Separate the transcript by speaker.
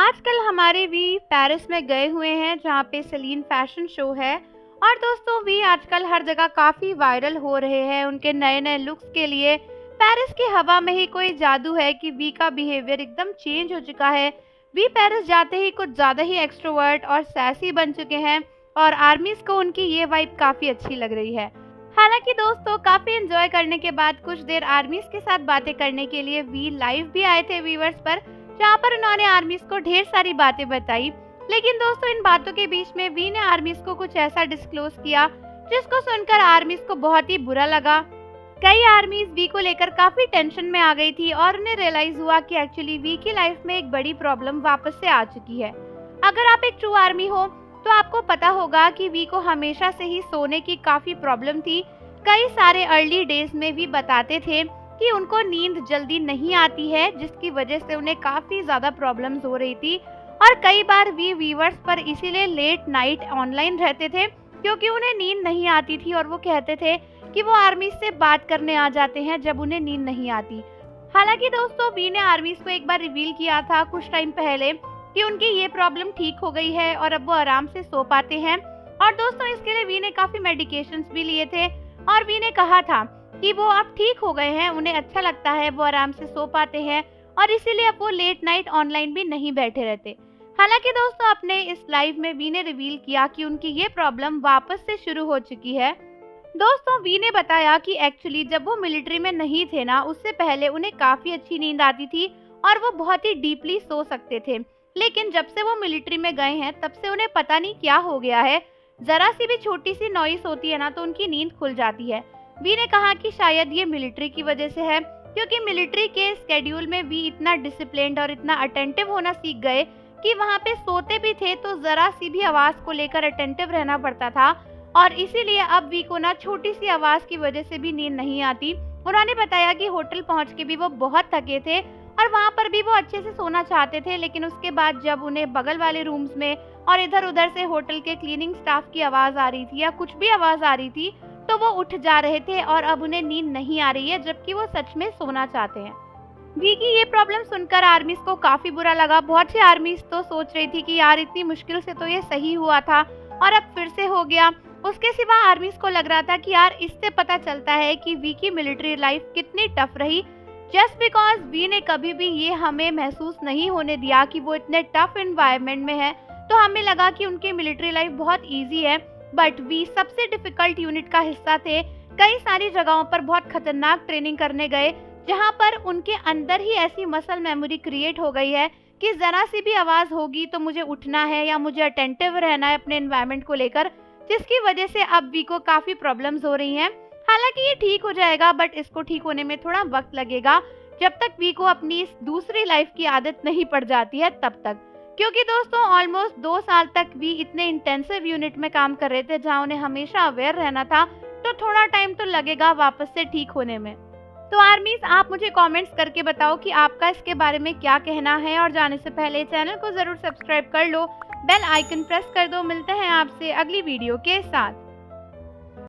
Speaker 1: आजकल हमारे we Paris में गए हुए हैं जहाँ पे सेलिन फैशन शो है। और दोस्तों वी आजकल हर जगह काफ़ी वायरल हो रहे हैं उनके नए नए लुक्स के लिए। पेरिस की हवा में ही कोई जादू है कि वी का बिहेवियर एकदम चेंज हो चुका है। वी पेरिस जाते ही कुछ ज़्यादा ही एक्सट्रोवर्ट और सैसी बन चुके हैं और आर्मीज को उनकी ये वाइब काफ़ी अच्छी लग रही है। हालांकि दोस्तों काफ़ी एंजॉय करने के बाद कुछ देर आर्मीज के साथ बातें करने के लिए वी लाइव भी आए थे व्यूवर्स पर, जहाँ पर उन्होंने आर्मीज को ढेर सारी बातें बताई। लेकिन दोस्तों इन बातों के बीच में वी ने आर्मीज को कुछ ऐसा डिस्क्लोज किया जिसको सुनकर आर्मीज को बहुत ही बुरा लगा। कई आर्मीज वी को लेकर काफी टेंशन में आ गई थी और उन्हें रियलाइज हुआ कि एक्चुअली वी की लाइफ में एक बड़ी प्रॉब्लम वापस से आ चुकी है। अगर आप एक ट्रू आर्मी हो तो आपको पता होगा कि वी को हमेशा से ही सोने की काफी प्रॉब्लम थी। कई सारे अर्ली डेज में वी बताते थे कि उनको नींद जल्दी नहीं आती है, जिसकी वजह से उन्हें काफ़ी ज़्यादा प्रॉब्लम्स हो रही थी। और कई बार वी व्यूवर्स पर इसीलिए लेट नाइट ऑनलाइन रहते थे क्योंकि उन्हें नींद नहीं आती थी और वो कहते थे कि वो आर्मीज से बात करने आ जाते हैं जब उन्हें नींद नहीं आती। हालांकि दोस्तों वी ने आर्मीज को एक बार रिवील किया था कुछ टाइम पहले कि उनकी ये प्रॉब्लम ठीक हो गई है और अब वो आराम से सो पाते हैं। और दोस्तों इसके लिए वी ने काफ़ी मेडिकेशंस भी लिए थे और वी ने कहा था कि वो अब ठीक हो गए हैं, उन्हें अच्छा लगता है, वो आराम से सो पाते हैं और इसीलिए अब वो लेट नाइट ऑनलाइन भी नहीं बैठे रहते। हालांकि दोस्तों अपने इस लाइव में वी ने रिवील किया कि उनकी ये प्रॉब्लम वापस से शुरू हो चुकी है। दोस्तों वी ने बताया कि एक्चुअली जब वो मिलिट्री में नहीं थे ना, उससे पहले उन्हें काफ़ी अच्छी नींद आती थी और वो बहुत ही डीपली सो सकते थे। लेकिन जब से वो मिलिट्री में गए हैं तब से उन्हें पता नहीं क्या हो गया है, ज़रा सी भी छोटी सी नॉइस होती है ना तो उनकी नींद खुल जाती है। वी ने कहा कि शायद ये मिलिट्री की वजह से है क्योंकि मिलिट्री के स्केड्यूल में वी इतना डिसिप्लिन्ड और इतना अटेंटिव होना सीख गए कि वहाँ पे सोते भी थे तो ज़रा सी भी आवाज़ को लेकर अटेंटिव रहना पड़ता था और इसीलिए अब वी को ना छोटी सी आवाज़ की वजह से भी नींद नहीं आती। उन्होंने बताया कि होटल पहुँच के भी वो बहुत थके थे और वहाँ पर भी वो अच्छे से सोना चाहते थे, लेकिन उसके बाद जब उन्हें बगल वाले रूम्स में और इधर उधर से होटल के क्लीनिंग स्टाफ की आवाज़ आ रही थी या कुछ भी आवाज़ आ रही थी तो वो उठ जा रहे थे और अब उन्हें नींद नहीं आ रही है जबकि वो सच में सोना चाहते हैं। वी की ये प्रॉब्लम सुनकर आर्मीज को काफ़ी बुरा लगा। बहुत सी आर्मीज तो सोच रही थी कि यार इतनी मुश्किल से तो ये सही हुआ था और अब फिर से हो गया। उसके सिवा आर्मीज को लग रहा था कि यार इससे पता चलता है कि वी की मिलिट्री लाइफ कितनी टफ रही, जस्ट बिकॉज वी ने कभी भी ये हमें महसूस नहीं होने दिया कि वो इतने टफ एनवायरनमेंट में है। तो हमें लगा कि उनकी मिलिट्री लाइफ बहुत ईजी है, बट वी सबसे डिफिकल्ट यूनिट का हिस्सा थे। कई सारी जगहों पर बहुत खतरनाक ट्रेनिंग करने गए जहां पर उनके अंदर ही ऐसी मसल मेमोरी क्रिएट हो गई है कि ज़रा सी भी आवाज़ होगी तो मुझे उठना है या मुझे अटेंटिव रहना है अपने एनवायरनमेंट को लेकर, जिसकी वजह से अब वी को काफ़ी प्रॉब्लम्स हो रही हैं। हालांकि ये ठीक हो जाएगा बट इसको ठीक होने में थोड़ा वक्त लगेगा, जब तक वी को अपनी इस दूसरी लाइफ की आदत नहीं पड़ जाती है तब तक। क्योंकि दोस्तों ऑलमोस्ट 2 साल तक भी इतने इंटेंसिव यूनिट में काम कर रहे थे जहां उन्हें हमेशा अवेयर रहना था, तो थोड़ा टाइम तो लगेगा वापस से ठीक होने में। तो आर्मीज आप मुझे कमेंट्स करके बताओ कि आपका इसके बारे में क्या कहना है और जाने से पहले चैनल को ज़रूर सब्सक्राइब कर लो, बेल आइकन प्रेस कर दो। मिलते हैं आपसे अगली वीडियो के साथ।